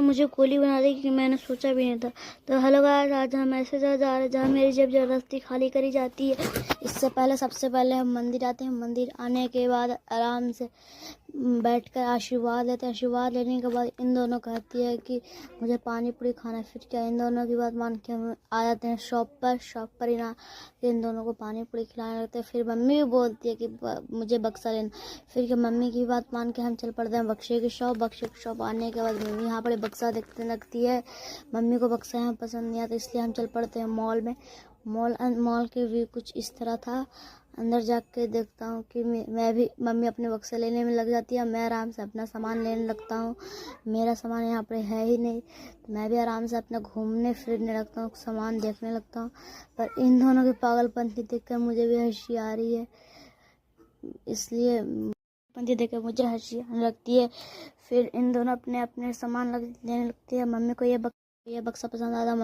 मुझे कोली बना दी कि मैंने सोचा भी नहीं था। तो हेलो गाइस, आज हम ऐसे जगह जा रहे हैं जहाँ मेरी जेब ज़बरदस्ती खाली करी जाती है। इससे पहले सबसे पहले हम मंदिर आते हैं। मंदिर आने के बाद आराम से बैठकर आशीर्वाद लेते हैं। आशीर्वाद लेने के बाद इन दोनों कहती है कि मुझे पानी पूरी खाना है। फिर क्या इन दोनों की बात मान के हम आ जाते हैं शॉप पर ही ना इन दोनों को पानी पूरी खिलाने लगते हैं। फिर मम्मी भी बोलती है कि मुझे बक्सा लेना। फिर क्या मम्मी की बात मान के हम चल पड़ते हैं बक्से की शॉप। बक्से की शॉप आने के बाद मम्मी यहाँ पर बक्सा देखने लगती है। मम्मी को बक्सा यहाँ पसंद नहीं आता, इसलिए हम चल पड़ते हैं मॉल में। मॉल के व्यू कुछ इस तरह था। अंदर जाके देखता हूँ कि मैं भी मम्मी अपने बक्से लेने में लग जाती है। मैं आराम से अपना सामान लेने लगता हूँ। मेरा सामान यहाँ पर है ही नहीं, तो मैं भी आराम से अपना घूमने फिरने लगता हूँ, सामान देखने लगता हूँ। पर इन दोनों की पागलपन देखकर मुझे भी हंसी आ रही है, इसलिए पंथी देखकर मुझे हंसी आने लगती है। फिर इन दोनों अपने अपने सामान लेने लगती है। मम्मी को ये बक्सा पसंद आता। मम्मी